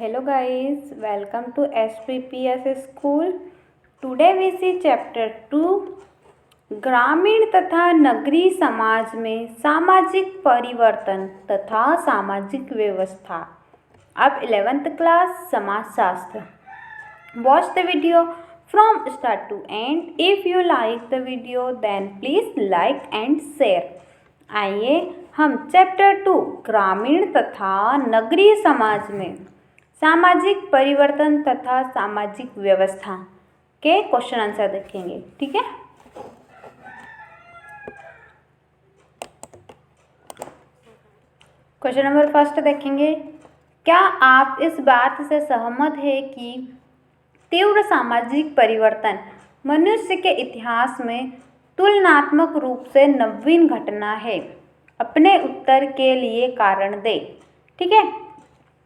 Hello guys, welcome to SPPS School. Today we see chapter 2 ग्रामीण तथा नगरीय समाज में सामाजिक परिवर्तन तथा सामाजिक व्यवस्था। अब 11th क्लास समाजशास्त्र। Watch the video from start to end. If you like the video then please like and share. आइए हम चैप्टर 2 ग्रामीण तथा नगरीय समाज में सामाजिक परिवर्तन तथा सामाजिक व्यवस्था के क्वेश्चन आंसर देखेंगे। ठीक है, क्वेश्चन नंबर फर्स्ट देखेंगे। क्या आप इस बात से सहमत हैं कि तीव्र सामाजिक परिवर्तन मनुष्य के इतिहास में तुलनात्मक रूप से नवीन घटना है? अपने उत्तर के लिए कारण दे। ठीक है,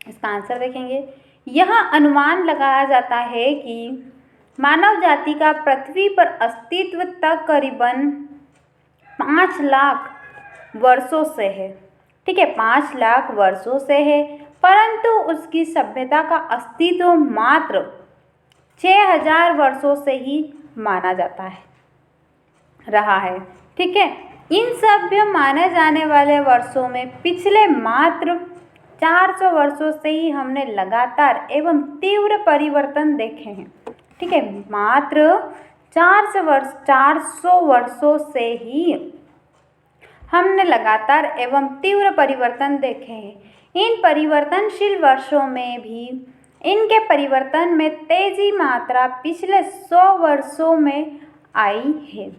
इसका आंसर देखेंगे। यह अनुमान लगाया जाता है कि मानव जाति का पृथ्वी पर अस्तित्व तक करीबन 5 लाख वर्षों से है। ठीक है, 5 लाख वर्षों से है, परंतु उसकी सभ्यता का अस्तित्व मात्र 6000 वर्षों से ही माना जाता है रहा है। ठीक है, इन सभ्य माने जाने वाले वर्षों में पिछले मात्र 400 वर्षों से ही हमने लगातार एवं तीव्र परिवर्तन देखे हैं। ठीक है, मात्र 400 वर्षों से ही हमने लगातार एवं तीव्र परिवर्तन देखे हैं। इन परिवर्तनशील वर्षों में भी इनके परिवर्तन में तेजी मात्रा पिछले 100 वर्षों में आई है।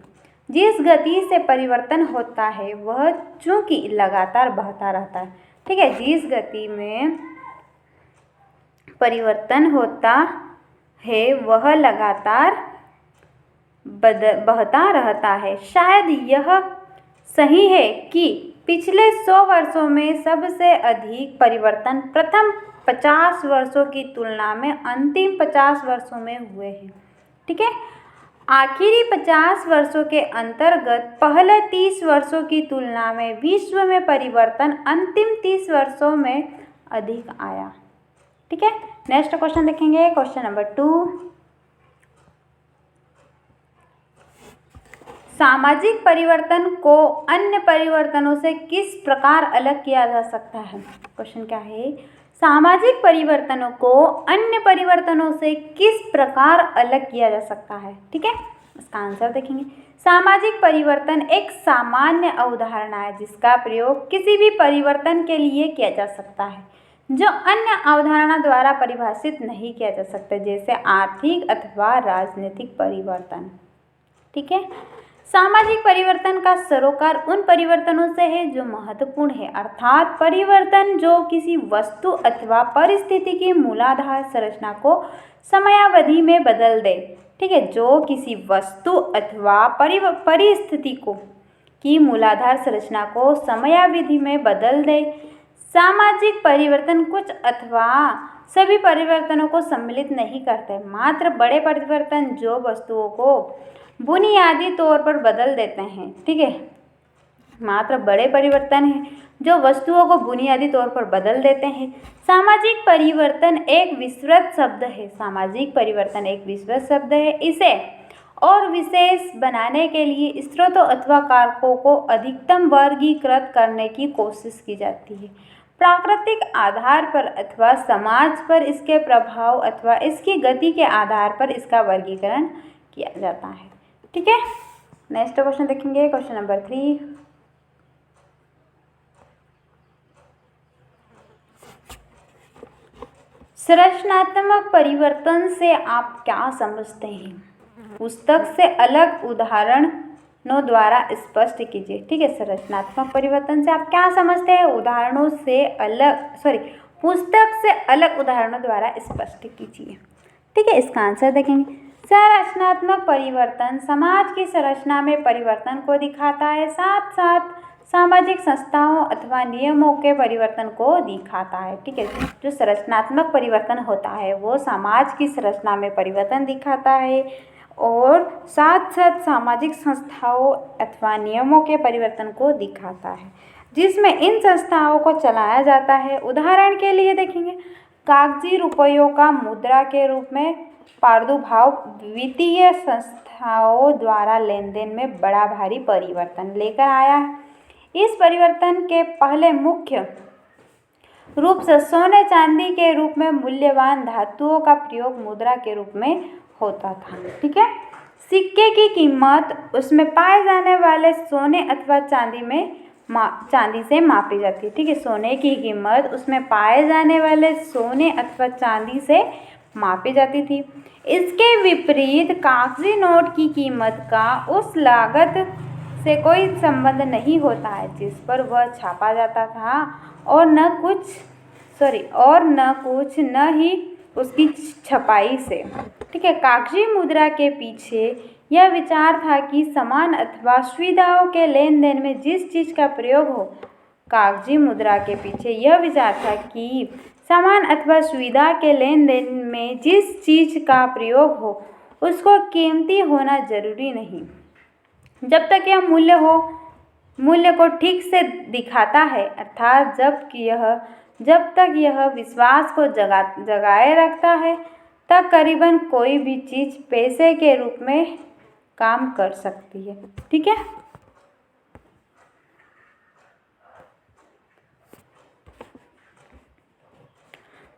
जिस गति से परिवर्तन होता है वह चूंकि लगातार बढ़ता रहता है। ठीक है, जिस गति में परिवर्तन होता है वह लगातार बढ़ता रहता है। शायद यह सही है कि पिछले 100 वर्षों में सबसे अधिक परिवर्तन प्रथम 50 वर्षों की तुलना में अंतिम 50 वर्षों में हुए हैं। ठीक है, आखिरी 50 वर्षों के अंतर्गत पहले 30 वर्षों की तुलना में विश्व में परिवर्तन अंतिम 30 वर्षों में अधिक आया। ठीक है, नेक्स्ट क्वेश्चन देखेंगे। क्वेश्चन नंबर 2, सामाजिक परिवर्तन को अन्य परिवर्तनों से किस प्रकार अलग किया जा सकता है? क्वेश्चन क्या है? सामाजिक परिवर्तनों को अन्य परिवर्तनों से किस प्रकार अलग किया जा सकता है? ठीक है, इसका आंसर देखेंगे। सामाजिक परिवर्तन एक सामान्य अवधारणा है जिसका प्रयोग किसी भी परिवर्तन के लिए किया जा सकता है जो अन्य अवधारणा द्वारा परिभाषित नहीं किया जा सकता, जैसे आर्थिक अथवा राजनीतिक परिवर्तन। ठीक है, सामाजिक परिवर्तन का सरोकार उन परिवर्तनों से है जो महत्वपूर्ण है, अर्थात परिवर्तन जो किसी वस्तु अथवा परिस्थिति की मूलाधार संरचना को समयावधि में बदल दे। ठीक है, जो किसी वस्तु अथवा परिस्थिति को की मूलाधार संरचना को समयावधि में बदल दे। सामाजिक परिवर्तन कुछ अथवा सभी परिवर्तनों को सम्मिलित नहीं करते, मात्र बड़े परिवर्तन जो वस्तुओं को बुनियादी तौर पर बदल देते हैं। ठीक है, मात्र बड़े परिवर्तन हैं जो वस्तुओं को बुनियादी तौर पर बदल देते हैं। सामाजिक परिवर्तन एक विस्तृत शब्द है। सामाजिक परिवर्तन एक विस्तृत शब्द है। इसे और विशेष बनाने के लिए स्रोतों अथवा कारकों को अधिकतम वर्गीकृत करने की कोशिश की जाती है। प्राकृतिक आधार पर अथवा समाज पर इसके प्रभाव अथवा इसकी गति के आधार पर इसका वर्गीकरण किया जाता है। ठीक है, नेक्स्ट क्वेश्चन देखेंगे। क्वेश्चन नंबर 3, संरचनात्मक परिवर्तन से आप क्या समझते हैं? पुस्तक से अलग उदाहरणों द्वारा स्पष्ट कीजिए। ठीक है, संरचनात्मक परिवर्तन से आप क्या समझते हैं? उदाहरणों से अलग पुस्तक से अलग उदाहरणों द्वारा स्पष्ट कीजिए। ठीक है, इसका आंसर देखेंगे। संरचनात्मक परिवर्तन समाज की संरचना में परिवर्तन को दिखाता है, साथ साथ सामाजिक संस्थाओं अथवा नियमों के परिवर्तन को दिखाता है। ठीक है, जो संरचनात्मक परिवर्तन होता है वो समाज की संरचना में परिवर्तन दिखाता है और साथ साथ सामाजिक संस्थाओं अथवा नियमों के परिवर्तन को दिखाता है जिसमें इन संस्थाओं को चलाया जाता है। उदाहरण के लिए देखेंगे कागजी रुपयों का मुद्रा के रूप में प्रादुर्भाव वित्तीय संस्थाओं द्वारा लेन देन में बड़ा भारी परिवर्तन लेकर आया है। इस परिवर्तन के पहले मुख्य रूप से सोने चांदी के रूप में मूल्यवान धातुओं का प्रयोग मुद्रा के रूप में होता था। ठीक है, सिक्के की कीमत उसमें पाए जाने वाले सोने अथवा चांदी से मापी जाती है। ठीक है, सोने की कीमत उसमें पाए जाने वाले सोने अथवा चांदी से मापी जाती थी। इसके विपरीत कागजी नोट की कीमत का उस लागत से कोई संबंध नहीं होता है जिस पर वह छापा जाता था और न ही उसकी छपाई से। ठीक है, कागजी मुद्रा के पीछे यह विचार था कि सामान अथवा सुविधाओं के लेन देन में जिस चीज़ का प्रयोग हो, कागजी मुद्रा के पीछे यह विचार था कि सामान अथवा सुविधा के लेन देन में जिस चीज़ का प्रयोग हो उसको कीमती होना जरूरी नहीं, जब तक यह मूल्य को ठीक से दिखाता है, अर्थात जब तक यह विश्वास को जगाए रखता है, तब करीबन कोई भी चीज़ पैसे के रूप में काम कर सकती है। ठीक है,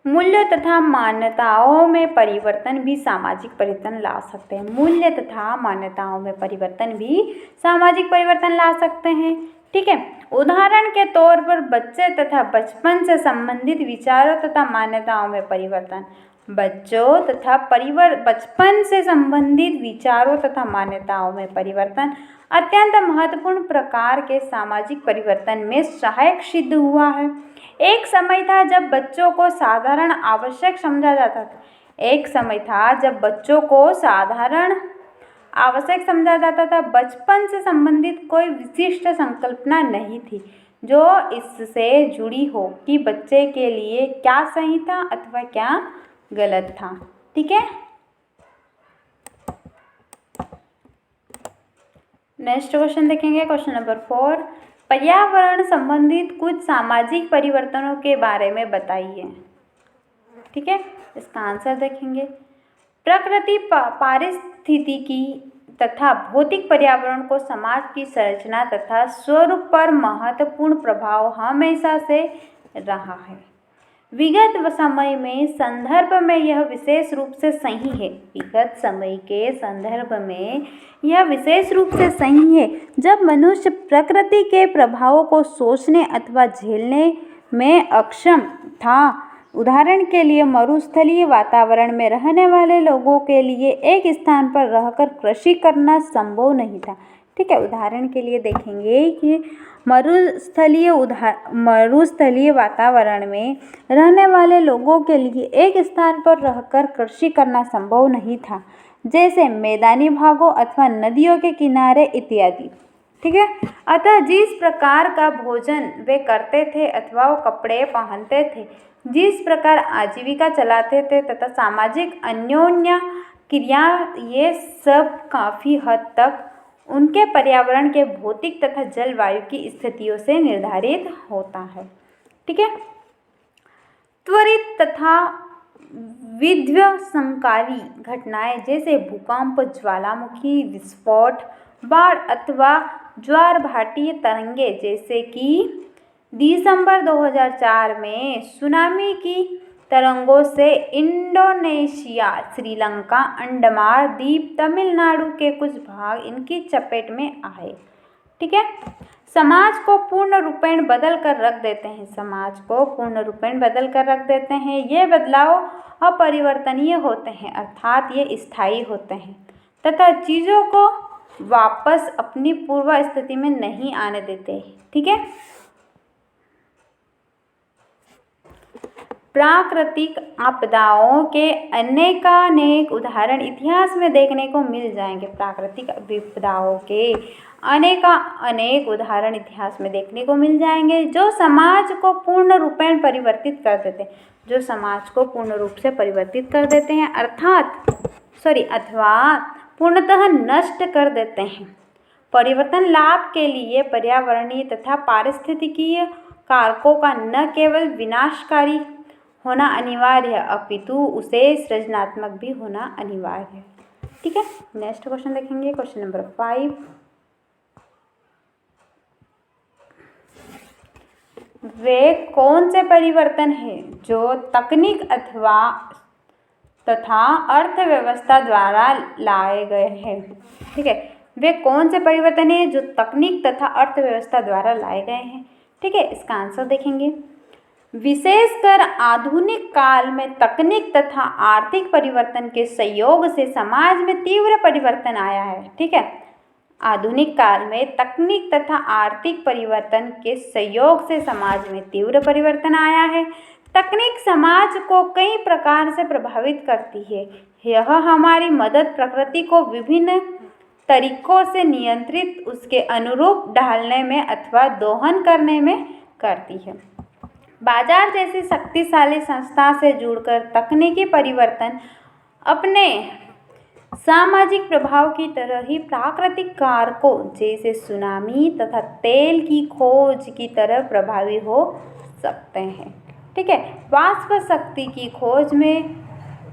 मूल्य तथा मान्यताओं में परिवर्तन भी सामाजिक परिवर्तन ला सकते हैं। मूल्य तथा मान्यताओं में परिवर्तन भी सामाजिक परिवर्तन ला सकते हैं। ठीक है, उदाहरण के तौर पर बच्चे तथा बचपन से संबंधित विचारों तथा मान्यताओं में परिवर्तन। बचपन से संबंधित विचारों तथा मान्यताओं में परिवर्तन अत्यंत महत्वपूर्ण प्रकार के सामाजिक परिवर्तन में सहायक सिद्ध हुआ है। एक समय था जब बच्चों को साधारण आवश्यक समझा जाता था। बचपन से संबंधित कोई विशिष्ट संकल्पना नहीं थी जो इससे जुड़ी हो कि बच्चे के लिए क्या सही था अथवा क्या गलत था। ठीक है, नेक्स्ट क्वेश्चन देखेंगे, क्वेश्चन नंबर 4। पर्यावरण संबंधित कुछ सामाजिक परिवर्तनों के बारे में बताइए। ठीक है, इसका आंसर देखेंगे। प्रकृति, पारिस्थितिकी तथा भौतिक पर्यावरण को समाज की संरचना तथा स्वरूप पर महत्वपूर्ण प्रभाव हमेशा से रहा है। विगत समय में संदर्भ में यह विशेष रूप से सही है। विगत समय के संदर्भ में यह विशेष रूप से सही है जब मनुष्य प्रकृति के प्रभावों को सोचने अथवा झेलने में अक्षम था। उदाहरण के लिए मरुस्थलीय वातावरण में रहने वाले लोगों के लिए एक स्थान पर रहकर कृषि करना संभव नहीं था। ठीक है, उदाहरण के लिए देखेंगे कि मरुस्थलीय वातावरण में रहने वाले लोगों के लिए एक स्थान पर रहकर कृषि करना संभव नहीं था, जैसे मैदानी भागों अथवा नदियों के किनारे इत्यादि। ठीक है, अतः जिस प्रकार का भोजन वे करते थे अथवा वो कपड़े पहनते थे, जिस प्रकार आजीविका चलाते थे तथा सामाजिक अन्योन्य क्रिया, ये सब काफ़ी हद तक उनके पर्यावरण के भौतिक तथा जलवायु की स्थितियों से निर्धारित होता है। ठीक है, त्वरित तथा विध्वंसकारी घटनाएं जैसे भूकंप, ज्वालामुखी विस्फोट, बाढ़ अथवा ज्वार भाटीय तरंगे, जैसे कि दिसंबर 2004 में सुनामी की तरंगों से इंडोनेशिया, श्रीलंका, अंडमान द्वीप, तमिलनाडु के कुछ भाग इनकी चपेट में आए। ठीक है, समाज को पूर्ण रूपेण बदल कर रख देते हैं। ये बदलाव अपरिवर्तनीय होते हैं, अर्थात ये स्थायी होते हैं तथा चीज़ों को वापस अपनी पूर्व स्थिति में नहीं आने देते। ठीक है, प्राकृतिक आपदाओं के अनेकानेक उदाहरण इतिहास में देखने को मिल जाएंगे। प्राकृतिक विपदाओं के अनेक उदाहरण इतिहास में देखने को मिल जाएंगे जो समाज को पूर्ण रूपेण परिवर्तित कर देते हैं, अथवा पूर्णतः नष्ट कर देते हैं। परिवर्तन लाभ के लिए पर्यावरणीय तथा पारिस्थितिकीय कारकों का न केवल विनाशकारी होना अनिवार्य है, अपितु उसे सृजनात्मक भी होना अनिवार्य है। ठीक है, नेक्स्ट क्वेश्चन देखेंगे, क्वेश्चन नंबर 5। वे कौन से परिवर्तन हैं जो तकनीक अथवा तथा अर्थव्यवस्था द्वारा लाए गए हैं? ठीक है, वे कौन से परिवर्तन हैं जो तकनीक तथा अर्थव्यवस्था द्वारा लाए गए हैं? ठीक है, इसका आंसर देखेंगे। विशेषकर आधुनिक काल में तकनीक तथा आर्थिक परिवर्तन के सहयोग से समाज में तीव्र परिवर्तन आया है। ठीक है, आधुनिक काल में तकनीक तथा आर्थिक परिवर्तन के सहयोग से समाज में तीव्र परिवर्तन आया है। तकनीक समाज को कई प्रकार से प्रभावित करती है। यह हमारी मदद प्रकृति को विभिन्न तरीकों से नियंत्रित, उसके अनुरूप ढालने में अथवा दोहन करने में करती है। बाजार जैसी शक्तिशाली संस्था से जुड़कर तकनीकी परिवर्तन अपने सामाजिक प्रभाव की तरह ही प्राकृतिक कारकों जैसे सुनामी तथा तेल की खोज की तरह प्रभावी हो सकते हैं। ठीक है, वाष्प शक्ति की खोज में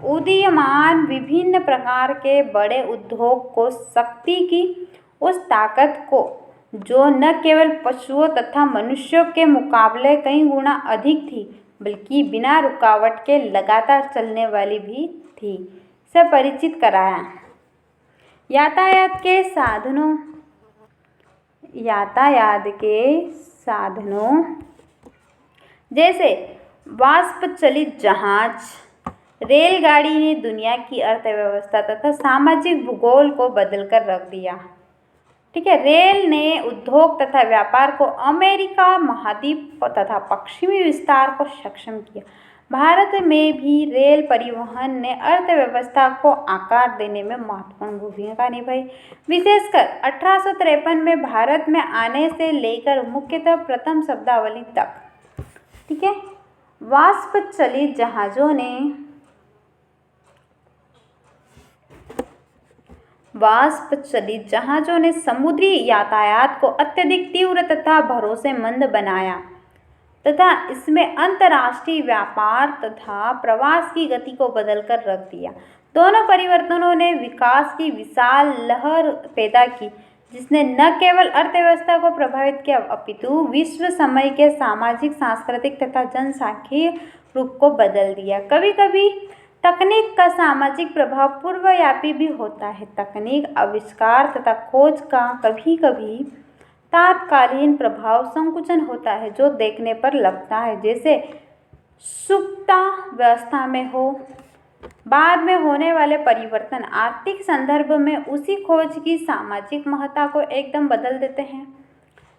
उदीयमान विभिन्न प्रकार के बड़े उद्योग को शक्ति की उस ताकत को जो न केवल पशुओं तथा मनुष्यों के मुकाबले कई गुना अधिक थी, बल्कि बिना रुकावट के लगातार चलने वाली भी थी, से परिचित कराया। यातायात के साधनों जैसे वाष्प चलित जहाज, रेलगाड़ी ने दुनिया की अर्थव्यवस्था तथा सामाजिक भूगोल को बदलकर रख दिया। ठीक है, रेल ने उद्योग तथा व्यापार को अमेरिका महाद्वीप तथा पश्चिमी विस्तार को सक्षम किया। भारत में भी रेल परिवहन ने अर्थव्यवस्था को आकार देने में महत्वपूर्ण भूमिका निभाई। विशेषकर 1853 में भारत में आने से लेकर मुख्यतः प्रथम शब्दावली तक। ठीक है, वाष्प चलित जहाज़ों ने समुद्री यातायात को अत्यधिक तीव्र तथा भरोसेमंद बनाया तथा इसमें अंतर्राष्ट्रीय व्यापार तथा प्रवास की गति को बदलकर रख दिया। दोनों परिवर्तनों ने विकास की विशाल लहर पैदा की, जिसने न केवल अर्थव्यवस्था को प्रभावित किया, अपितु विश्व समय के सामाजिक, सांस्कृतिक तथा जनसांख्यिकीय रूप को बदल दिया। कभी कभी तकनीक का सामाजिक प्रभाव पूर्वव्यापी भी होता है। तकनीक आविष्कार तथा खोज का कभी कभी तात्कालीन प्रभाव संकुचन होता है, जो देखने पर लगता है जैसे सुप्तावस्था में हो। बाद में होने वाले परिवर्तन आर्थिक संदर्भ में उसी खोज की सामाजिक महत्ता को एकदम बदल देते हैं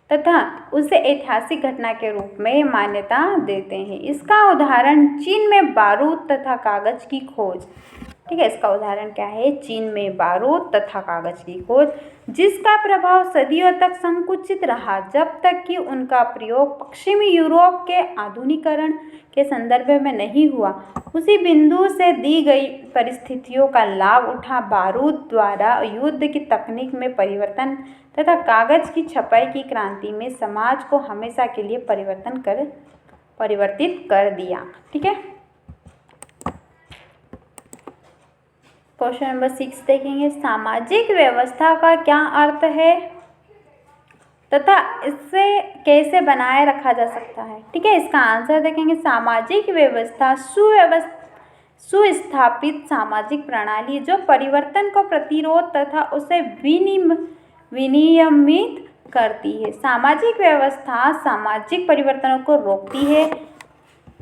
तथा उसे ऐतिहासिक घटना के रूप में मान्यता देते हैं। इसका उदाहरण चीन में बारूद तथा कागज की खोज। ठीक है, इसका उदाहरण क्या है? चीन में बारूद तथा कागज की खोज, जिसका प्रभाव सदियों तक संकुचित रहा, जब तक कि उनका प्रयोग पश्चिमी यूरोप के आधुनिकीकरण के संदर्भ में नहीं हुआ। उसी बिंदु से दी गई परिस्थितियों का लाभ उठा बारूद द्वारा युद्ध की तकनीक में परिवर्तन तथा कागज की छपाई की क्रांति में समाज को हमेशा के लिए परिवर्तित कर दिया। ठीक है, क्वेश्चन नंबर 6 देखेंगे, सामाजिक व्यवस्था का क्या अर्थ है तथा इससे कैसे बनाए रखा जा सकता है? ठीक है, इसका आंसर देखेंगे। सामाजिक व्यवस्था सुस्थापित सामाजिक प्रणाली जो परिवर्तन को प्रतिरोध तथा उसे विनियमित करती है। सामाजिक व्यवस्था सामाजिक परिवर्तनों को रोकती है,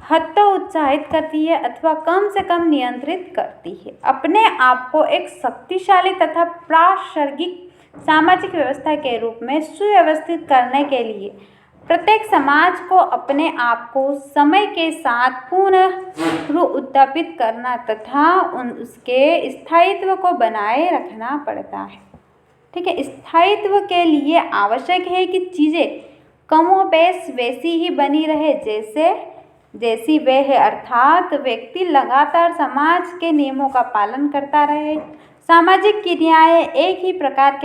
हतोत्साहित करती है अथवा कम से कम नियंत्रित करती है। अपने आप को एक शक्तिशाली तथा प्रासंगिक सामाजिक व्यवस्था के रूप में सुव्यवस्थित करने के लिए प्रत्येक समाज को अपने आप को समय के साथ पुनः उत्थापित करना तथा उसके स्थायित्व को बनाए रखना पड़ता है। ठीक है, स्थायित्व के लिए आवश्यक है कि चीज़ें कमोबेश वैसी ही बनी रहे जैसी वे है, अर्थात व्यक्ति लगातार समाज के नियमों का पालन करता रहे, सामाजिक क्रियाएं एक ही प्रकार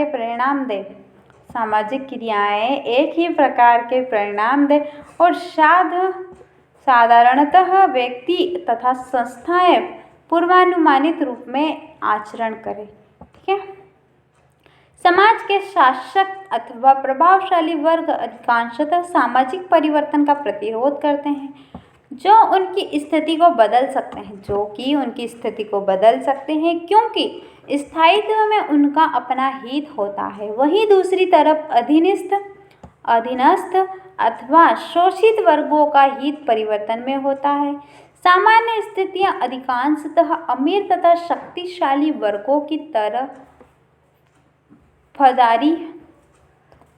के परिणाम दे और साधारणतः व्यक्ति तथा संस्थाएं पूर्वानुमानित रूप में आचरण करें। ठीक है। समाज के शासक अथवा प्रभावशाली वर्ग अधिकांशतः सामाजिक परिवर्तन का प्रतिरोध करते हैं जो कि उनकी स्थिति को बदल सकते हैं क्योंकि स्थायित्व में उनका अपना हित होता है। वहीं दूसरी तरफ अधीनस्थ अथवा शोषित वर्गों का हित परिवर्तन में होता है। सामान्य स्थितियां अधिकांशतः अमीर तथा शक्तिशाली वर्गों की तरफ फदारी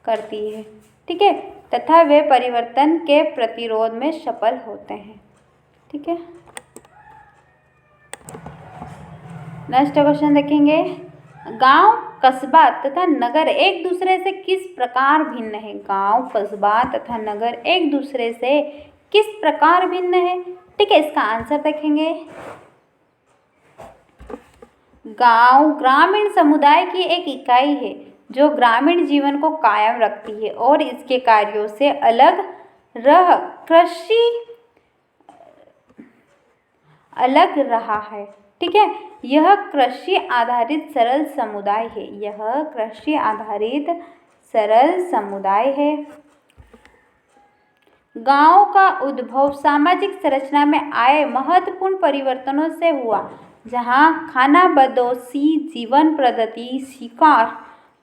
करती है। ठीक है, तथा वे परिवर्तन के प्रतिरोध में सफल होते हैं। ठीक है, नेक्स्ट क्वेश्चन देखेंगे। गांव, कस्बा तथा नगर एक दूसरे से किस प्रकार भिन्न है? गांव, कस्बा तथा नगर एक दूसरे से किस प्रकार भिन्न है? ठीक है, इसका आंसर देखेंगे। गांव ग्रामीण समुदाय की एक इकाई है जो ग्रामीण जीवन को कायम रखती है और इसके कार्यों से अलग रहा है। ठीक है, यह कृषि आधारित सरल समुदाय है। गांव का उद्भव सामाजिक संरचना में आए महत्वपूर्ण परिवर्तनों से हुआ, जहां खानाबदोशी जीवन पद्धति, शिकार,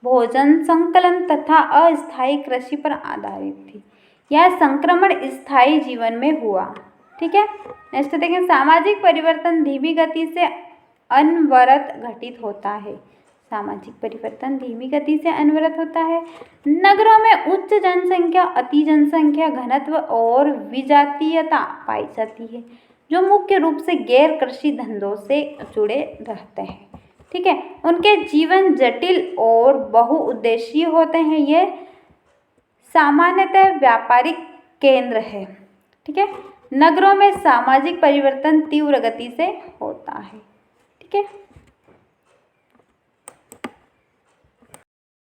भोजन संकलन तथा अस्थायी कृषि पर आधारित थी। यह संक्रमण स्थायी जीवन में हुआ। ठीक है, नेक्स्ट देखें। सामाजिक परिवर्तन धीमी गति से अनवरत घटित होता है। नगरों में उच्च जनसंख्या, अति जनसंख्या घनत्व और विजातीयता पाई जाती है जो मुख्य रूप से गैर कृषि धंधों से जुड़े रहते हैं। ठीक है, उनके जीवन जटिल और बहुउद्देशीय होते हैं। ये सामान्यतः व्यापारिक केंद्र है। ठीक है, नगरों में सामाजिक परिवर्तन तीव्र गति से होता है। ठीक है।